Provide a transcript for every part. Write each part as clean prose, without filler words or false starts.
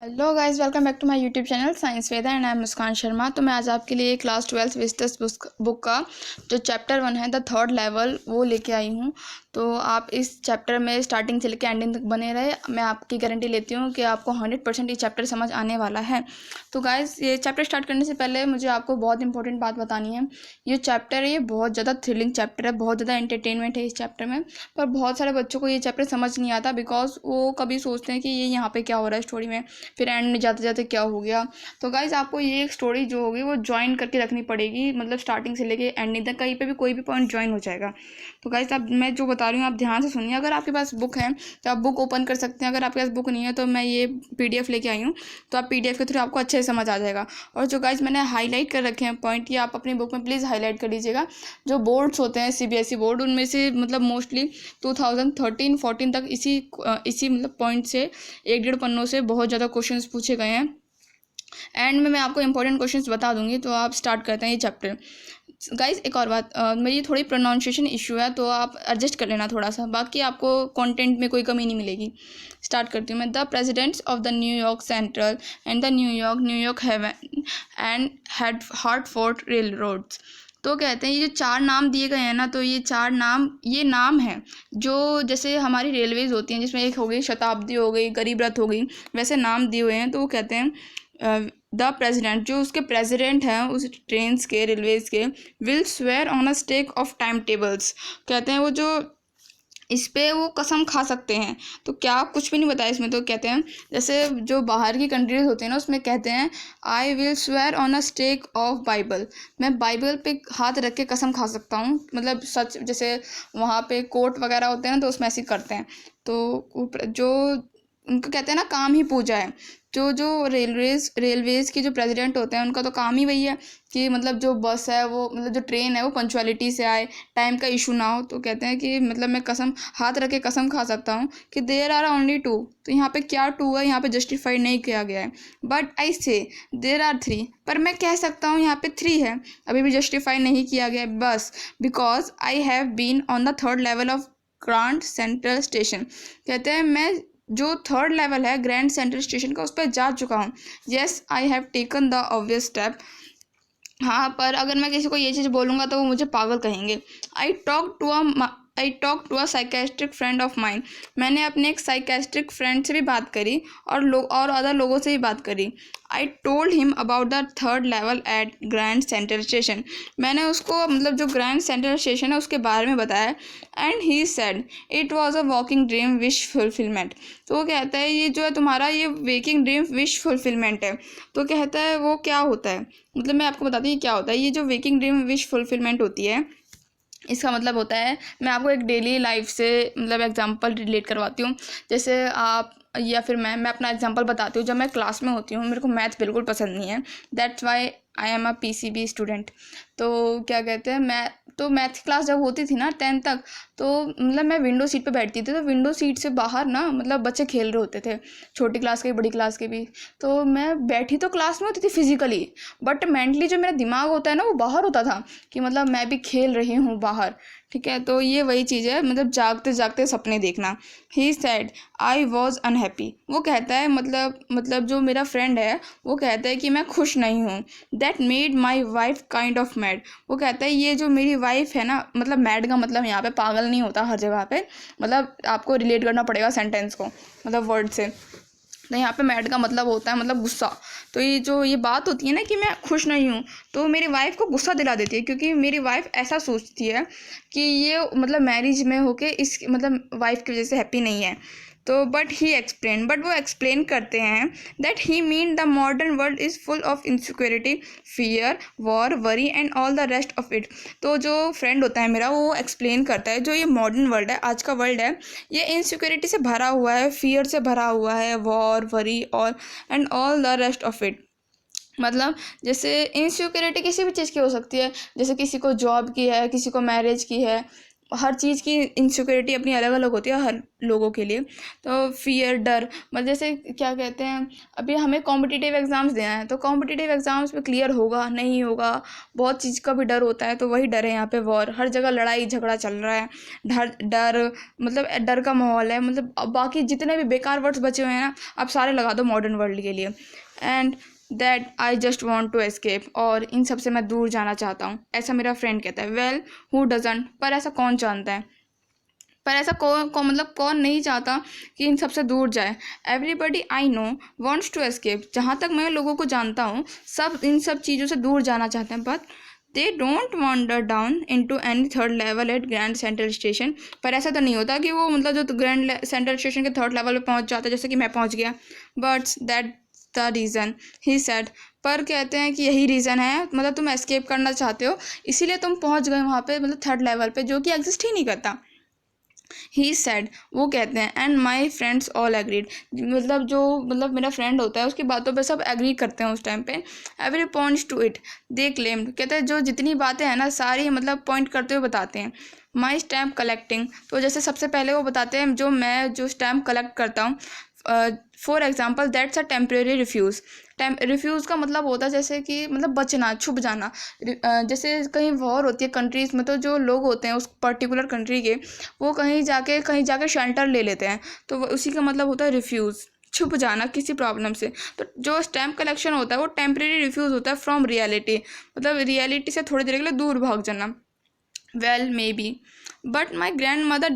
Hello guys, welcome back to my YouTube channel Science Veda and I am Muskan Sharma. तो मैं आज आपके लिए क्लास 12 विजिटर्स बुक का जो चैप्टर 1 है द थर्ड लेवल वो लेके आई हूँ। तो आप इस चैप्टर में स्टार्टिंग से लेकर एंडिंग तक बने रहे। मैं आपकी गारंटी लेती हूँ कि आपको 100% ये चैप्टर समझ आने वाला है। तो गाइस, ये चैप्टर स्टार्ट करने से पहले मुझे आपको बहुत इंपॉर्टेंट बात बतानी है। ये चैप्टर ये बहुत ज़्यादा थ्रिलिंग चैप्टर है, बहुत ज़्यादा एंटरटेनमेंट है इस चैप्टर में। पर बहुत सारे बच्चों को ये चैप्टर समझ नहीं आता, बिकॉज वो कभी सोचते हैं कि ये यहाँ पे क्या हो रहा है स्टोरी में, फिर एंड में जाते जाते क्या हो गया। तो गाइज, आपको ये एक स्टोरी जो होगी वो ज्वाइन करके रखनी पड़ेगी, मतलब स्टार्टिंग से लेके एंडिंग तक कहीं पे भी कोई भी पॉइंट ज्वाइन हो जाएगा। तो गाइज, अब मैं जो बता रही हूँ आप ध्यान से सुनिए। अगर आपके पास बुक है तो आप बुक ओपन कर सकते हैं, अगर आपके पास बुक नहीं है तो मैं ये PDF लेके आई हूँ, तो आप PDF के थ्रू आपको अच्छे से समझ आ जाएगा। और जो गाइज मैंने हाईलाइट कर रखे हैं पॉइंट, ये आप अपनी बुक में प्लीज़ हाईलाइट कर लीजिएगा। जो बोर्ड्स होते हैं CBSE बोर्ड, उनमें से मतलब मोस्टली 2013-14 तक इसी मतलब पॉइंट से 1-1.5 पन्नों से बहुत ज़्यादा क्वेश्चंस पूछे गए हैं। एंड में मैं आपको इंपॉर्टेंट क्वेश्चंस बता दूंगी। तो आप स्टार्ट करते हैं ये चैप्टर। गाइज, एक और बात, मेरी थोड़ी प्रोनाउंसिएशन इशू है, तो आप एडजस्ट कर लेना थोड़ा सा, बाकी आपको कंटेंट में कोई कमी नहीं मिलेगी। स्टार्ट करती हूँ मैं। The presidents of the New York Central and the New York Haven and Hartford railroads. तो कहते हैं ये जो 4 नाम दिए गए हैं ना, तो ये नाम है जो जैसे हमारी रेलवेज होती हैं, जिसमें एक हो गई शताब्दी, हो गई गरीब रथ, हो गई, वैसे नाम दिए हुए हैं। तो वो कहते हैं द प्रेसिडेंट, जो उसके प्रेसिडेंट हैं उस ट्रेन्स के, रेलवेज के, will swear on a stack of timetables. कहते हैं वो जो इस पे वो कसम खा सकते हैं। तो क्या कुछ भी नहीं बताया इसमें। तो कहते हैं जैसे जो बाहर की कंट्रीज होती हैं ना, उसमें कहते हैं I will swear on a stack of Bible. मैं बाइबल पे हाथ रख के कसम खा सकता हूँ, मतलब सच। जैसे वहाँ पे कोर्ट वगैरह होते हैं ना, तो उसमें ऐसे करते हैं। तो जो उनको कहते हैं ना, काम ही पूजा है। जो रेलवेज के जो प्रेसिडेंट होते हैं, उनका तो काम ही वही है कि मतलब जो बस है वो, मतलब जो ट्रेन है वो पंचुअलिटी से आए, टाइम का इशू ना हो। तो कहते हैं कि मतलब मैं कसम हाथ रख के कसम खा सकता हूँ कि देयर आर ओनली 2। तो यहाँ पे क्या 2 है, यहाँ पे जस्टिफाई नहीं किया गया है। बट आई से देयर आर 3, पर मैं कह सकता हूँ यहाँ पे 3 है, अभी भी जस्टिफाई नहीं किया गया है बस। Because I have been on the third level of Grand Central Station. कहते हैं मैं जो थर्ड लेवल है ग्रैंड सेंट्रल स्टेशन का, उस पर जा चुका हूँ। Yes, I have taken the obvious step. हाँ, पर अगर मैं किसी को ये चीज़ बोलूँगा तो वो मुझे पागल कहेंगे। आई टॉक टू अ साइकेस्ट्रिक फ्रेंड ऑफ माइन। मैंने अपने एक साइकेस्ट्रिक फ्रेंड से भी बात करी, और अदर लोगों से भी बात करी। I told him about the third level at Grand Central Station. मैंने उसको मतलब जो ग्रैंड सेंट्रल स्टेशन है उसके बारे में बताया। And he said it was a walking dream wish fulfilment. तो वो कहता है ये जो है तुम्हारा ये वेकिंग ड्रीम विश फुलफिलमेंट है। तो कहता है वो क्या होता है, मतलब मैं आपको बताती हूँ क्या होता है। ये जो वेकिंग ड्रीम विश फुलफिलमेंट होती है, इसका मतलब होता है, मैं आपको एक डेली लाइफ से मतलब एग्जांपल रिलेट करवाती हूँ। जैसे आप या फिर मैं अपना एग्जांपल बताती हूँ। जब मैं क्लास में होती हूँ, मेरे को मैथ बिल्कुल पसंद नहीं है। That's why I am a PCB student. तो क्या कहते हैं, मैथ क्लास जब होती थी ना 10th तक, तो मतलब मैं विंडो सीट पे बैठती थी। तो विंडो सीट से बाहर ना मतलब बच्चे खेल रहे होते थे, छोटी क्लास के बड़ी क्लास के भी। तो मैं बैठी तो क्लास में होती थी फिजिकली, बट मेंटली जो मेरा दिमाग होता है ना, वो बाहर होता था कि मतलब मैं भी खेल रही हूँ बाहर। ठीक है, तो ये वही चीज़ है, मतलब जागते जागते सपने देखना। ही सैड आई वॉज अनहैप्पी। वो कहता है मतलब जो मेरा फ्रेंड है वो कहता है कि मैं खुश नहीं हूँ। That made my wife kind of mad. वो कहता है ये जो मेरी वाइफ है ना, मतलब मैड का मतलब यहाँ पे पागल नहीं होता हर जगह पे, मतलब आपको रिलेट करना पड़ेगा सेंटेंस को, मतलब वर्ड से। तो यहाँ पे मैड का मतलब होता है मतलब गुस्सा। तो ये बात होती है ना कि मैं खुश नहीं हूँ, तो मेरी वाइफ को गुस्सा दिला देती है, क्योंकि मेरी वाइफ ऐसा सोचती है कि ये मतलब मैरिज में होके इस मतलब वाइफ की वजह से हैप्पी नहीं है। तो बट वो एक्सप्लेन करते हैं that he mean the modern world is full of insecurity, fear, war, worry and all the rest of it. तो जो फ्रेंड होता है मेरा, वो एक्सप्लेन करता है जो ये मॉडर्न वर्ल्ड है, आज का वर्ल्ड है, ये इनसिक्योरिटी से भरा हुआ है, फियर से भरा हुआ है, वॉर, वरी और and all the rest of it. मतलब जैसे इनसिक्योरिटी किसी भी चीज़ की हो सकती है, जैसे किसी को जॉब की है, किसी को मैरिज की है, हर चीज़ की इनसिक्योरिटी अपनी अलग अलग होती है हर लोगों के लिए। तो फियर, डर, मतलब जैसे क्या कहते हैं, अभी हमें कॉम्पिटिटिव एग्ज़ाम्स देना है, तो कॉम्पिटिटिव एग्ज़ाम्स में क्लियर होगा नहीं होगा, बहुत चीज़ का भी डर होता है। तो वही डर है यहाँ पे, वॉर, हर जगह लड़ाई झगड़ा चल रहा है, डर डर मतलब डर का माहौल है। मतलब अब बाकी जितने भी बेकार वर्ड्स बचे हुए हैं ना, आप सारे लगा दो मॉडर्न वर्ल्ड के लिए। And that I just want to escape, और इन सब से मैं दूर जाना चाहता हूँ, ऐसा मेरा फ्रेंड कहता है। वेल हु डजंट, पर ऐसा कौन जानता है, पर ऐसा मतलब कौन नहीं चाहता कि इन सब से दूर जाए। Everybody I know wants to escape, जहाँ तक मैं लोगों को जानता हूँ सब इन सब चीज़ों से दूर जाना चाहते हैं। But they don't wander down into any third level at Grand Central Station, पर ऐसा तो नहीं होता कि वो मतलब जो ग्रैंड सेंट्रल स्टेशन के थर्ड लेवल पे पहुँच जाता है, जैसे कि मैं पहुँच गया। But that the reason he said, पर कहते हैं कि यही रीज़न है, मतलब तुम एस्केप करना चाहते हो इसीलिए तुम पहुंच गए वहाँ पे, मतलब थर्ड लेवल पे, जो कि एग्जिस्ट ही नहीं करता। ही सेड, वो कहते हैं, and my friends all agreed, मतलब जो मतलब मेरा फ्रेंड होता है उसकी बातों पे सब एग्री करते हैं उस टाइम पे। Every points to it they claim, कहते हैं जो जितनी बातें हैं ना सारी मतलब पॉइंट करते हुए बताते हैं। माई स्टैम्प कलेक्टिंग, तो जैसे सबसे पहले वो बताते हैं जो स्टैम्प कलेक्ट करता हूँ। For example that's a temporary refuse, refuse का मतलब होता है जैसे कि मतलब बचना, छुप जाना। जैसे कहीं वॉर होती है कंट्रीज़ में, तो जो लोग होते हैं उस पर्टिकुलर कंट्री के, वो कहीं जाके शेल्टर ले लेते हैं, तो उसी का मतलब होता है रिफ्यूज़, छुप जाना किसी प्रॉब्लम से। तो जो स्टैम्प कलेक्शन होता है वो टेम्प्रेरी रिफ्यूज़ होता है फ्रॉम रियलिटी, मतलब रियलिटी से थोड़ी देर के लिए दूर भाग जाना। Well may be, but my grandfather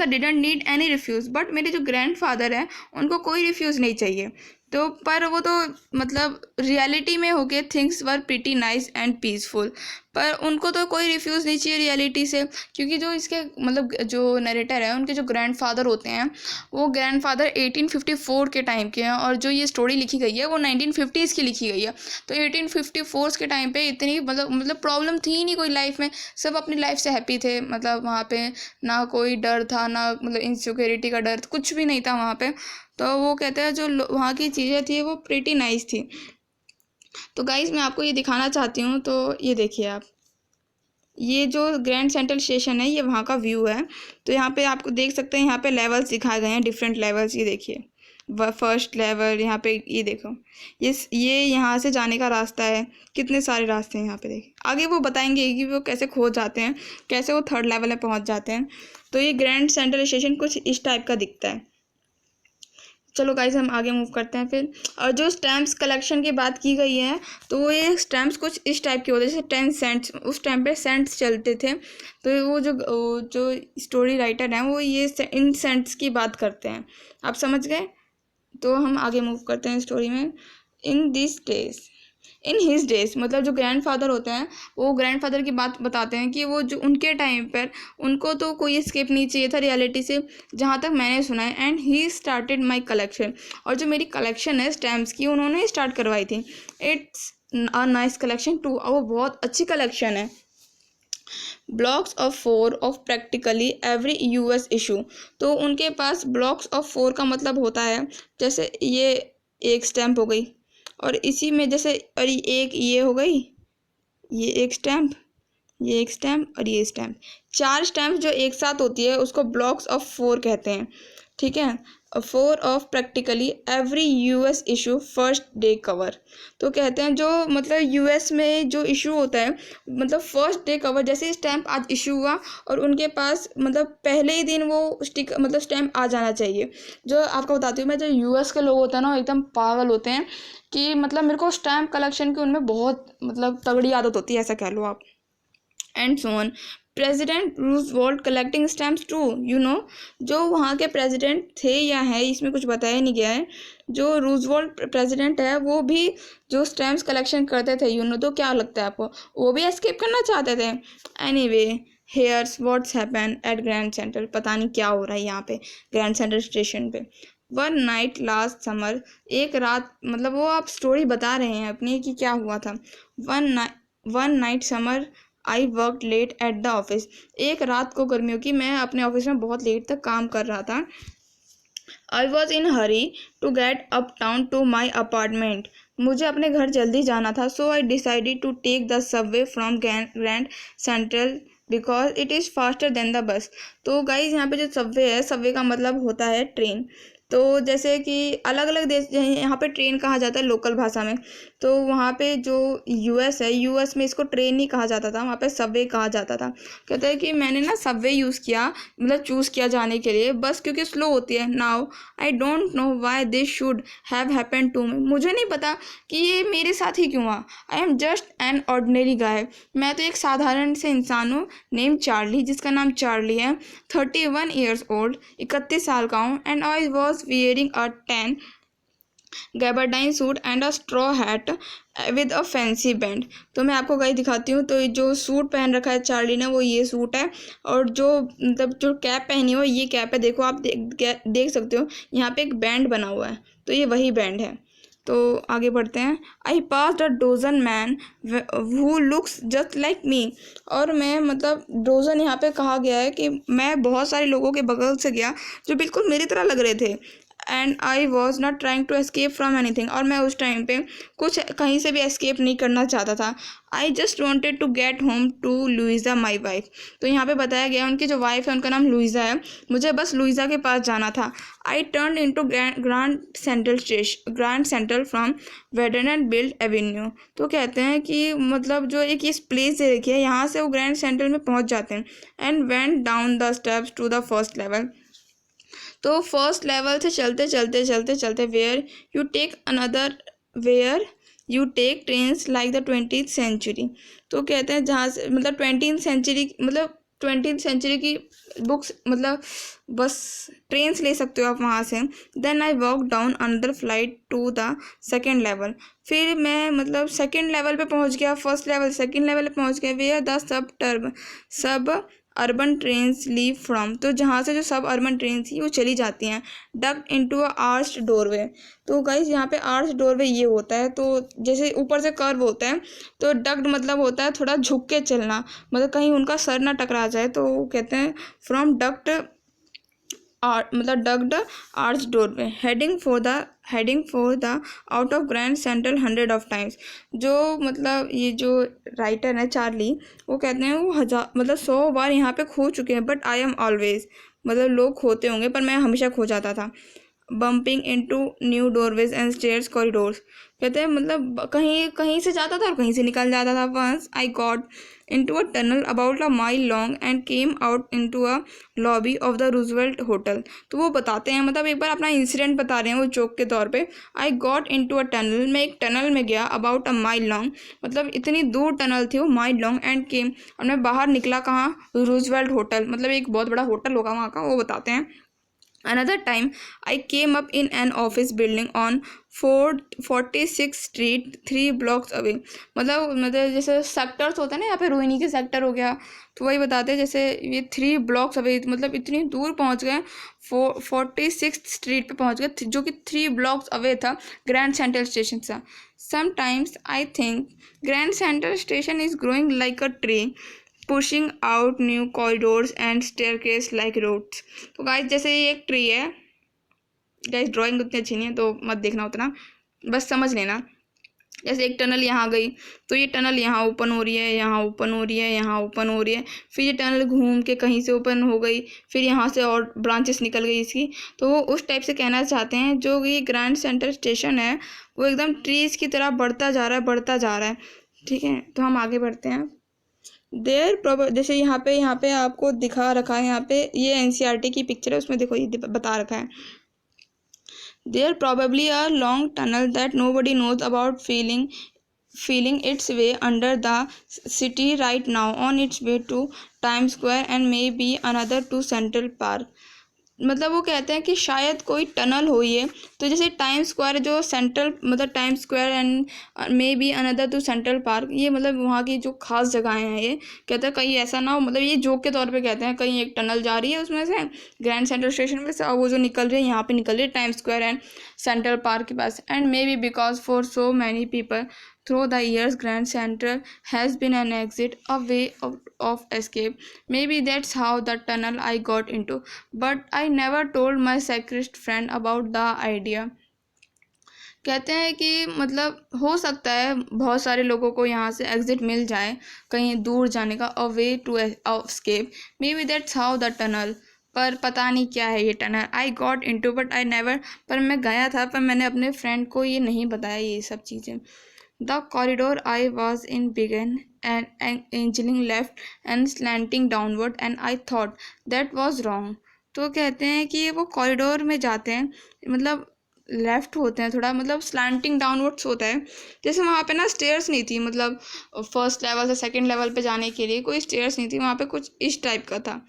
didn't need any refuse, but मेरे जो ग्रैंडफादर हैं उनको कोई रिफ्यूज़ नहीं चाहिए। तो पर वो तो मतलब रियलिटी में होके things were pretty nice and peaceful, पर उनको तो कोई रिफ्यूज़ नहीं चाहिए रियलिटी से, क्योंकि जो इसके मतलब जो नरेटर है उनके जो ग्रैंडफादर होते हैं वो ग्रैंडफादर 1854 के टाइम के हैं, और जो ये स्टोरी लिखी गई है वो 1950s की लिखी गई है। तो 1854 के टाइम पे इतनी मतलब प्रॉब्लम थी ही नहीं कोई लाइफ में, सब अपनी लाइफ से हैप्पी थे, मतलब वहाँ पे ना कोई डर था, ना मतलब इनसिक्योरिटी का डर, कुछ भी नहीं था वहाँ पे। तो वो कहते हैं जो वहाँ की चीज़ें थी वो प्रीटी नाइस थी। तो गाइज मैं आपको ये दिखाना चाहती हूँ, तो ये देखिए आप, ये जो ग्रैंड सेंट्रल स्टेशन है ये वहाँ का व्यू है। तो यहाँ पे आपको देख सकते हैं, यहाँ पे लेवल्स दिखाए गए हैं, डिफरेंट लेवल्स, ये देखिए फर्स्ट लेवल, यहाँ पे ये देखो, ये यहाँ से जाने का रास्ता है, कितने सारे रास्ते हैं यहाँ पे देखिए। आगे वो बताएंगे कि वो कैसे खो जाते हैं, कैसे वो थर्ड लेवल में पहुँच जाते हैं। तो ये ग्रैंड सेंट्रल स्टेशन कुछ इस टाइप का दिखता है। चलो गाइस हम आगे मूव करते हैं फिर। और जो स्टैम्प्स कलेक्शन की बात की गई है, तो वो ये स्टैम्प्स कुछ इस टाइप के होते हैं, जैसे 10 सेंट्स, उस टाइम पे सेंट्स चलते थे। तो वो जो स्टोरी राइटर हैं वो ये इन सेंट्स की बात करते हैं, आप समझ गए। तो हम आगे मूव करते हैं स्टोरी में। In this days, in his days, मतलब जो ग्रैंडफादर होते हैं वो ग्रैंडफादर की बात बताते हैं कि वो जो उनके टाइम पर उनको तो कोई स्केप नहीं चाहिए था रियलिटी से, जहाँ तक मैंने सुना है। And he started my collection, और जो मेरी कलेक्शन है स्टैम्प्स की उन्होंने स्टार्ट करवाई थी। It's a nice collection too, और वो बहुत अच्छी कलेक्शन है। Blocks of 4 of practically every US issue, तो उनके पास ब्लॉक्स ऑफ 4 का मतलब होता है जैसे ये एक स्टैम्प हो गई, और इसी में जैसे और एक ये हो गई, ये एक स्टैम्प, ये एक स्टैम्प और ये स्टैम्प, 4 स्टैम्प जो एक साथ होती है उसको ब्लॉक्स ऑफ 4 कहते हैं, ठीक है। 4 of practically every US issue first day cover, तो कहते हैं जो मतलब यूएस में जो इशू होता है मतलब फर्स्ट डे कवर, जैसे स्टैम्प आज इशू हुआ और उनके पास मतलब पहले ही दिन वो मतलब स्टैम्प आ जाना चाहिए। जो आपको बताती हूँ मैं, जो यूएस के लोग होते हैं ना एकदम पागल होते हैं कि मतलब मेरे को स्टैम्प कलेक्शन की उनमें बहुत मतलब तगड़ी आदत होती है, ऐसा कह लो आप। And so on, President Roosevelt collecting stamps too, you know, जो वहाँ के प्रेसिडेंट थे या है इसमें कुछ बताया नहीं गया है, जो रूजवेल्ट प्रेसिडेंट है वो भी जो स्टैम्प्स कलेक्शन करते थे, यू नो। तो क्या लगता है आपको, वो भी एस्केप करना चाहते थे? Anyway hairs what's happen at grand centre, पता नहीं क्या हो रहा है यहाँ पे ग्रैंड सेंटर स्टेशन पे। वन नाइट लास्ट समर, एक रात, मतलब वो आप स्टोरी बता रहे हैं अपनी कि क्या हुआ था। One night summer I work late at the office, एक रात को गर्मियों की मैं अपने ऑफिस में बहुत लेट तक काम कर रहा था। I was in hurry to get uptown to my apartment, मुझे अपने घर जल्दी जाना था। So I decided to take the subway from Grand Central because it is faster than the bus. तो गाइज यहाँ पे जो सबवे है, सबवे का मतलब होता है ट्रेन। तो जैसे कि अलग अलग देश, यहाँ पे ट्रेन कहा जाता है लोकल भाषा में, तो वहाँ पे जो यूएस है, यूएस में इसको ट्रेन नहीं कहा जाता था, वहाँ पे सबवे कहा जाता था। कहते हैं कि मैंने ना सबवे यूज़ किया, मतलब चूज़ किया जाने के लिए, बस क्योंकि स्लो होती है। Now I don't know why this should have happen to me. मुझे नहीं पता कि ये मेरे साथ ही क्यों हुआ। I am just an ordinary guy. मैं तो एक साधारण से इंसान हूँ, नेम चार्ली, जिसका नाम चार्ली है, 31 ईयर्स ओल्ड, 31 साल का हूँ, and I was wearing a tan gabardine suit and a straw hat with a fancy band. तो मैं आपको गाइस दिखाती हूँ। तो जो सूट पहन रखा है चार्ली ने, वो ये सूट है, और जो मतलब जो कैप पहनी हो, ये कैप है। देखो आप देख सकते हो, यहाँ पे एक बैंड बना हुआ है, तो ये वही बैंड है। तो आगे बढ़ते हैं। I pass a dozen man who looks just like me. और मैं मतलब डोजन यहाँ पे कहा गया है कि मैं बहुत सारे लोगों के बगल से गया जो बिल्कुल मेरी तरह लग रहे थे। And I was not trying to escape from anything. और मैं उस टाइम पे कुछ कहीं से भी एस्केप नहीं करना चाहता था। I just wanted to get home to Louisa my wife. तो यहाँ पे बताया गया उनकी जो वाइफ है उनका नाम लुइजा है, मुझे बस लुइजा के पास जाना था। I turn in to Grand Central from Vanderbilt Avenue. तो कहते हैं कि मतलब जो एक इस प्लेस से देखिए, यहाँ से वो ग्रैंड सेंट्रल में पहुँच जाते हैं। And went down the steps to the first level. तो फर्स्ट लेवल से चलते चलते चलते चलते where you take trains like the 20th century. तो कहते हैं जहाँ से मतलब 20th सेंचुरी की बुक्स, मतलब बस ट्रेन्स ले सकते हो आप वहाँ से। Then I walk down another flight to the second level. फिर मैं मतलब सेकेंड लेवल पे पहुँच गया, फर्स्ट लेवल सेकेंड लेवल पे पहुँच गया। Where the suburban trains leave from. तो जहाँ से जो सब अर्बन ट्रेन थी वो चली जाती हैं। Ducked into a arched doorway. तो गाइस यहाँ पे आर्च डोरवे ये होता है, तो जैसे ऊपर से कर्व होता है, तो डक्ड मतलब होता है थोड़ा झुक के चलना, मतलब कहीं उनका सर ना टकरा जाए, तो वो कहते हैं फ्रॉम डक्ड मतलब ducked arch doorway heading for the out of Grand Central 100 of times. जो मतलब ये जो राइटर है चार्ली, वो कहते हैं वो 100 बार यहाँ पे खो चुके हैं। बट आई एम ऑलवेज, मतलब लोग खोते होंगे पर मैं हमेशा खो जाता था। Bumping into new doorways and stairs corridors. कहते हैं मतलब कहीं कहीं से जाता था और कहीं से निकल जाता था। Once I got into a tunnel about a mile long and came out into a lobby of the Roosevelt Hotel। तो वो बताते हैं, मतलब एक बार अपना इंसिडेंट बता रहे हैं वो जोक के तौर पे। आई गॉट into a tunnel, मैं एक टनल में गया, about a mile long, मतलब इतनी दूर टनल थी वो, माइल लॉन्ग, एंड केम, और मैं बाहर निकला कहाँ, रूजवेल्ट होटल, मतलब एक बहुत बड़ा होटल होगा वहाँ का, वो बताते हैं। Another time, I came up in an office building on 46th Street, 3 blocks away। मतलब जैसे सेक्टर्स होते हैं ना, यहाँ पे रोहिणी के सेक्टर हो गया, तो वही बताते हैं जैसे ये 3 blocks away, मतलब इतनी दूर पहुँच गए, 46th स्ट्रीट पे पहुँच गए, जो कि 3 blocks away था ग्रैंड सेंट्रल स्टेशन से। Sometimes I think Grand Central Station is growing like a tree, pushing out new corridors and staircase like roads. तो गाइस जैसे ये एक ट्री है, गाइस ड्राइंग उतनी अच्छी नहीं है तो मत देखना उतना, बस समझ लेना। जैसे एक टनल यहाँ गई, तो ये टनल यहाँ ओपन हो रही है, यहाँ ओपन हो रही है, यहाँ ओपन हो रही है, फिर ये टनल घूम के कहीं से ओपन हो गई, फिर यहाँ से और ब्रांचेस निकल गई इसकी। तो वो उस टाइप से कहना चाहते हैं, जो ये ग्रैंड सेंट्रल स्टेशन है वो एकदम ट्रीज़ की तरह बढ़ता जा रहा है, बढ़ता जा रहा है। ठीक है, तो हम आगे बढ़ते हैं। जैसे यहाँ पे आपको दिखा रखा है, यहाँ पे ये एनसीईआरटी की पिक्चर है, उसमें देखो ये बता रखा है। There probably a long tunnel that nobody knows about feeling its way under the city right now, on its way to Times Square and maybe another to Central Park। मतलब वो कहते हैं कि शायद कोई टनल हो ये, तो जैसे टाइम स्क्वायर जो सेंट्रल, मतलब Time Square and maybe another to Central Park, ये मतलब वहाँ की जो खास जगहें हैं। ये कहते हैं कहीं ऐसा ना हो, मतलब ये जोक के तौर पे कहते हैं, कहीं एक टनल जा रही है उसमें से ग्रैंड सेंट्रल स्टेशन में से, और वो जो निकल रही है यहाँ पे निकल रही है Time Square and Central Park के पास। And maybe because for so many people through the years Grand Central has been an exit, a way of escape. Maybe that's how the tunnel I got into, but I never told my sacrist friend about the idea। कहते हैं कि मतलब हो सकता है बहुत सारे लोगों को यहाँ से एग्जिट मिल जाए, कहीं दूर जाने का, a way to escape, maybe that's how the tunnel. पर पता नहीं क्या है ये tunnel. I got into but I never, पर मैं गया था पर मैंने अपने फ्रेंड को ये नहीं बताया ये सब चीज़ें। The corridor I was in began and angling left and slanting downward and I thought that was wrong. तो कहते हैं कि वो कॉरिडोर में जाते हैं, मतलब लेफ्ट होते हैं थोड़ा, मतलब स्लैंटिंग डाउनवर्ड्स होता है। जैसे वहाँ पे ना स्टेयर्स नहीं थी, मतलब फर्स्ट लेवल से सेकंड लेवल पे जाने के लिए कोई स्टेयर्स नहीं थी वहाँ पे, कुछ इस टाइप का था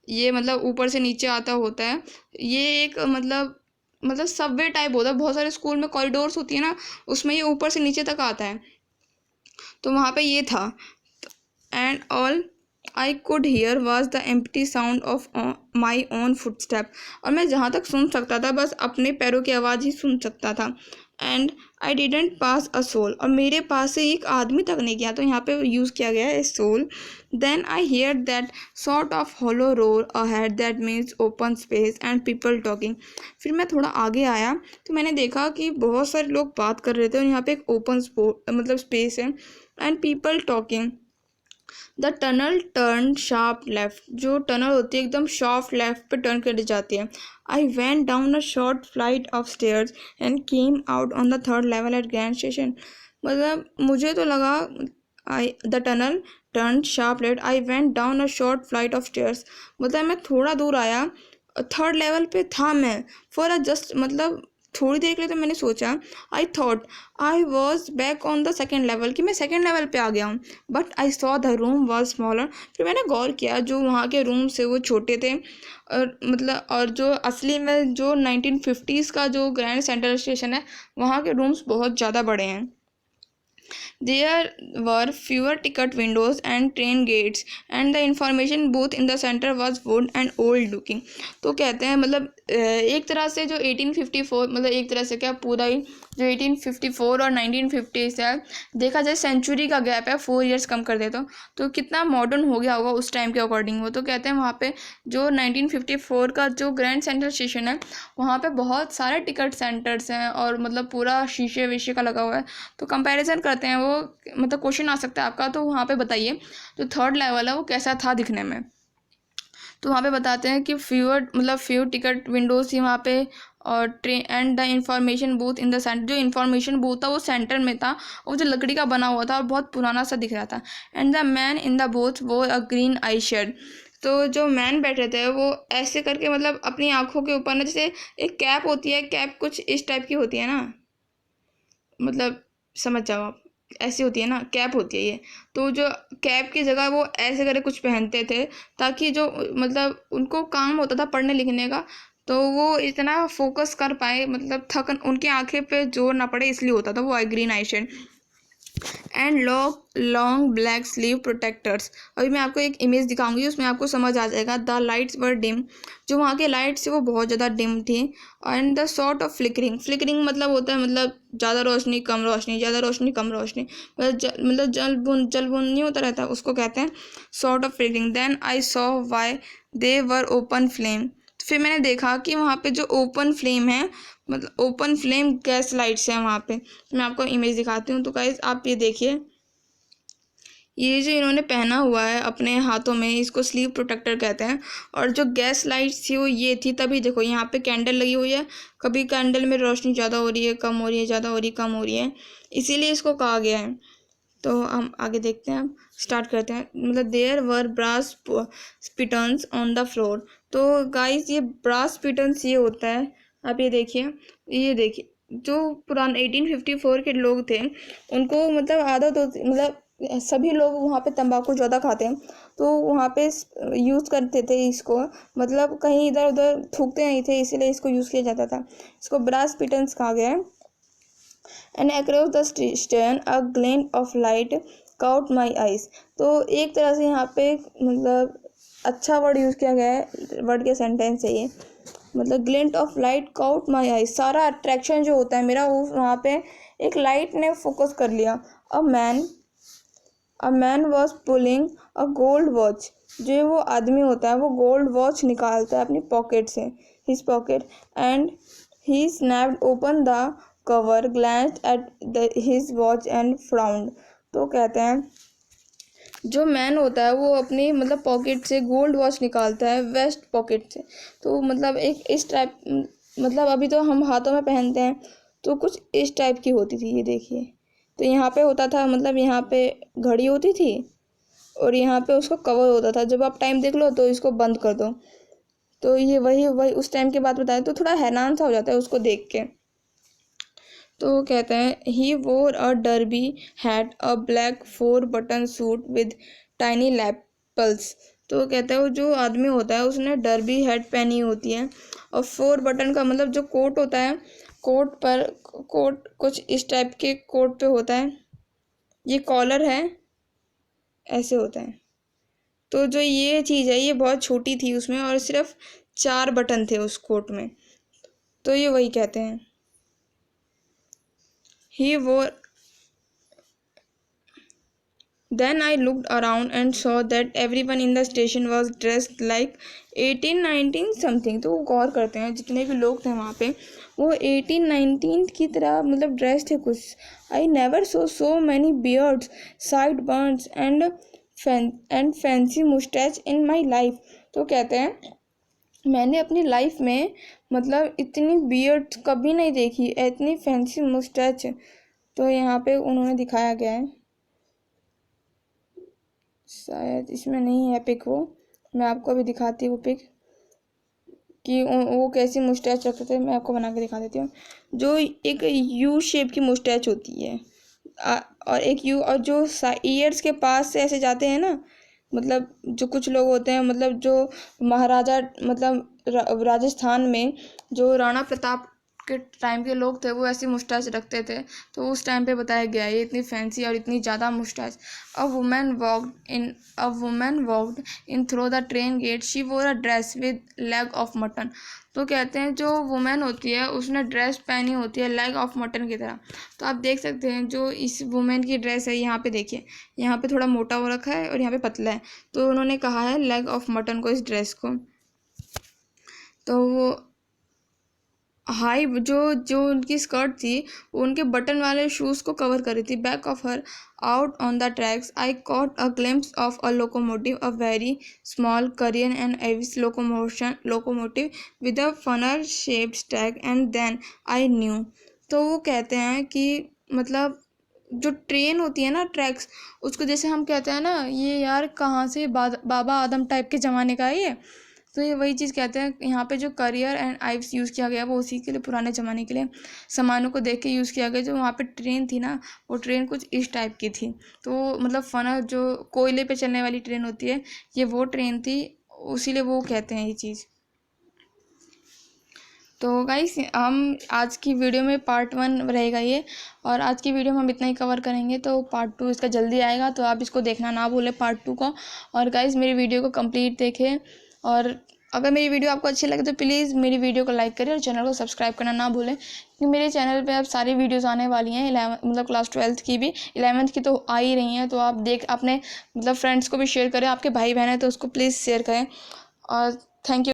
ये, मतलब ऊपर से नीचे आता होता है ये एक, मतलब सबवे टाइप होता है। बहुत सारे स्कूल में कॉरिडोर्स होती है ना, उसमें ये ऊपर से नीचे तक आता है, तो वहाँ पे ये था। And all I could hear was the empty sound of my own footstep, और मैं जहाँ तक सुन सकता था बस अपने पैरों की आवाज़ ही सुन सकता था। And I didn't pass a soul, और मेरे पास से एक आदमी तक नहीं गया, तो यहाँ पे यूज़ किया गया है soul. Then I hear that sort of hollow roar ahead, that means open space and people talking. फिर मैं थोड़ा आगे आया तो मैंने देखा कि बहुत सारे लोग बात कर रहे थे, और यहाँ पे एक ओपन मतलब स्पेस है and people talking. The tunnel turn sharp left, जो टनल होती है एकदम शार्प लेफ्ट पे टर्न कर जाती है। I went down a short flight of stairs and came out on the third level at Grand station. मतलब मुझे तो लगा I the tunnel turn sharp left, I went down a short flight of stairs, मतलब मैं थोड़ा दूर आया, third level पे था मैं, फॉर अ जस्ट मतलब थोड़ी देर के लिए तो मैंने सोचा, I thought I was back on the second level, कि मैं सेकेंड लेवल पे आ गया हूँ। But I saw the room was smaller, फिर मैंने गौर किया जो वहाँ के रूम्स थे वो छोटे थे, और मतलब और जो असली में जो 1950s का जो ग्रैंड सेंट्रल स्टेशन है वहाँ के रूम्स बहुत ज़्यादा बड़े हैं। There were fewer ticket windows and train gates, and the information booth in the center was wood and old looking. तो कहते हैं मतलब एक तरह से जो 1854, मतलब एक तरह से क्या पूरा ही जो 1854 और 1950 है, देखा जाए सेंचुरी का गैप है, 4 इयर्स कम कर दे तो कितना मॉडर्न हो गया होगा उस टाइम के अकॉर्डिंग वो। तो कहते हैं वहाँ पे जो 1954 का जो ग्रैंड सेंट्रल स्टेशन है वहाँ पे बहुत सारे टिकट सेंटर्स हैं, और मतलब पूरा शीशे वीशे का लगा हुआ है। तो कंपैरिजन करते हैं वो, मतलब क्वेश्चन आ सकता है आपका, तो वहाँ पे बताइए जो थर्ड लेवल है वो कैसा था दिखने में। तो वहाँ पे बताते हैं कि फ्यू टिकट विंडोज थी वहाँ पे, और train and the information booth in the centre, जो इंफॉर्मेशन बूथ था वो सेंटर में था, और जो लकड़ी का बना हुआ था और बहुत पुराना सा दिख रहा था। And the man in the booth वो अ ग्रीन आई शेड, तो जो मैन बैठे थे वो ऐसे करके मतलब अपनी आंखों के ऊपर ना, जैसे एक कैप होती है, कैप कुछ इस टाइप की होती है ना, मतलब समझ जाओ आप, ऐसी होती है ना कैप होती है ये, तो जो कैप की जगह वो ऐसे करके कुछ पहनते थे, ताकि जो मतलब उनको काम होता था पढ़ने लिखने का, तो वो इतना फोकस कर पाए, मतलब थकन उनकी आंखें पे जोर ना पड़े, इसलिए होता था वो I green eyeshade. And long black sleeve protectors, अभी मैं आपको एक इमेज दिखाऊंगी उसमें आपको समझ आ जाएगा। द लाइट्स वर डिम, जो वहाँ के लाइट्स थी वो बहुत ज़्यादा डिम थी। And the sort of flickering, flickering मतलब होता है मतलब ज़्यादा रोशनी कम रोशनी, ज़्यादा रोशनी कम रोशनी, मतलब जल बुन नहीं होता रहता, उसको कहते हैं sort of flickering. Then I saw why they were open flame, फिर मैंने देखा कि वहाँ पे जो ओपन फ्लेम है, मतलब ओपन फ्लेम गैस लाइट्स हैं वहाँ पे। मैं आपको इमेज दिखाती हूँ, तो गाइस आप ये देखिए, ये जो इन्होंने पहना हुआ है अपने हाथों में, इसको स्लीव प्रोटेक्टर कहते हैं। और जो गैस लाइट्स थी वो ये थी, तभी देखो यहाँ पे कैंडल लगी हुई है, कभी कैंडल में रोशनी ज़्यादा हो रही है, कम हो रही है, ज़्यादा हो रही है, कम हो रही है, इसीलिए इसको कहा गया है। तो हम आगे देखते हैं, हम स्टार्ट करते हैं। मतलब there were brass spittoons on the floor, तो गाइस ये ब्रास स्पिटन्स ये होता है, आप ये देखिए जो पुराने 1854 के लोग थे उनको मतलब आदत होती, मतलब सभी लोग वहाँ पे तंबाकू ज़्यादा खाते हैं, तो वहाँ पे यूज़ करते थे इसको, मतलब कहीं इधर उधर थूकते नहीं थे, इसीलिए इसको यूज़ किया जाता था। इसको ब्रास पिटन्स कहा गया है। And across the station a glint of light caught my eyes, तो एक तरह से यहाँ पे मतलब अच्छा वर्ड यूज़ किया गया है, वर्ड के सेंटेंस है ये, मतलब glint of light caught my eyes, सारा अट्रैक्शन जो होता है मेरा वो वहाँ पे एक लाइट ने फोकस कर लिया। A man was pulling a gold watch, जो वो आदमी होता है वो गोल्ड वॉच निकालता है अपनी पॉकेट से, his pocket, and he snapped open the cover, glanced at his watch and frowned. तो कहते हैं जो मैन होता है वो अपनी मतलब पॉकेट से गोल्ड वॉच निकालता है, वेस्ट पॉकेट से। तो मतलब एक इस टाइप, मतलब अभी तो हम हाथों में पहनते हैं, तो कुछ इस टाइप की होती थी, ये देखिए। तो यहाँ पे होता था, मतलब यहाँ पे घड़ी होती थी और यहाँ पे उसको कवर होता था। जब आप टाइम देख लो तो इसको बंद कर दो। तो ये वही उस टाइम की बात बताएं तो थोड़ा हैरान सा हो जाता है उसको देख के। तो कहते हैं he wore a derby hat, a black 4 button suit with tiny lapels. तो कहते हैं वो जो आदमी होता है उसने डर्बी हैट पहनी होती है, और 4 बटन का मतलब जो कोट होता है, कोट कुछ इस टाइप के कोट पे होता है, ये कॉलर है, ऐसे होता है। तो जो ये चीज़ है ये बहुत छोटी थी उसमें, और सिर्फ 4 बटन थे उस कोट में। तो ये वही कहते हैं ही वोर। Then I looked around and saw that everyone in the station was dressed like 1819 something। तो वो गौर करते हैं जितने भी लोग थे वहाँ पे वो 1819 की तरह मतलब ड्रेस थे कुछ। I never saw so many beards, sideburns and fancy mustache in my life। तो कहते हैं मैंने अपनी लाइफ में मतलब इतनी बियर्ड कभी नहीं देखी, इतनी फैंसी मुस्टैच। तो यहाँ पे उन्होंने दिखाया गया है, शायद इसमें नहीं है पिक, वो मैं आपको अभी दिखाती हूँ पिक कि वो कैसी मुस्टैच रखते थे। मैं आपको बना के दिखा देती हूँ। जो एक यू शेप की मुस्टैच होती है और एक यू, और जो ईयर्स के पास से ऐसे जाते हैं ना, मतलब जो कुछ लोग होते हैं, मतलब जो महाराजा मतलब राजस्थान में जो राणा प्रताप के टाइम के लोग थे वो ऐसी मुस्टैच रखते थे। तो उस टाइम पे बताया गया है ये इतनी फैंसी और इतनी ज़्यादा moustache. A women walked in through the train gate, she wore a dress with leg of mutton. तो कहते हैं जो वुमेन होती है उसने ड्रेस पहनी होती है लेग ऑफ मटन की तरह। तो आप देख सकते हैं जो इस वुमेन की ड्रेस है, यहाँ पे देखिए, यहाँ पे थोड़ा मोटा हो रखा है और यहाँ पे पतला है। तो उन्होंने कहा है लेग ऑफ मटन को, इस ड्रेस को। तो वो हाई जो उनकी स्कर्ट थी वो उनके बटन वाले शूज़ को कवर कर रही थी। Back of her out on the tracks I caught a glimpse of a locomotive, a very small Currier and Ives locomotive with a funnel shaped stack, and then I knew. तो वो कहते हैं कि मतलब जो ट्रेन होती है ना, ट्रैक्स, उसको जैसे हम कहते हैं ना ये यार कहाँ से बाबा आदम टाइप के ज़माने का है ये। तो ये वही चीज़ कहते हैं, यहाँ पे जो करियर एंड आइव्स यूज़ किया गया वो उसी के लिए, पुराने ज़माने के लिए सामानों को देख के यूज़ किया गया। जो वहाँ पे ट्रेन थी ना, वो ट्रेन कुछ इस टाइप की थी। तो मतलब फनल जो कोयले पे चलने वाली ट्रेन होती है, ये वो ट्रेन थी, उसीलिए वो कहते हैं ये चीज़। तो गाइस हम आज की वीडियो में पार्ट 1 रहेगा ये, और आज की वीडियो में हम इतना ही कवर करेंगे। तो पार्ट 2 इसका जल्दी आएगा, तो आप इसको देखना ना भूलें पार्ट 2 को। और गाइस मेरी वीडियो को कंप्लीट देखें, और अगर मेरी वीडियो आपको अच्छी लगे तो प्लीज़ मेरी वीडियो को लाइक करें और चैनल को सब्सक्राइब करना ना भूलें, क्योंकि मेरे चैनल पे अब सारी वीडियोस आने वाली हैं। 11 मतलब क्लास 12th की भी, 11th की तो आ ही रही हैं। तो आप अपने मतलब फ्रेंड्स को भी शेयर करें, आपके भाई बहन है तो उसको प्लीज़ शेयर करें। और थैंक यू।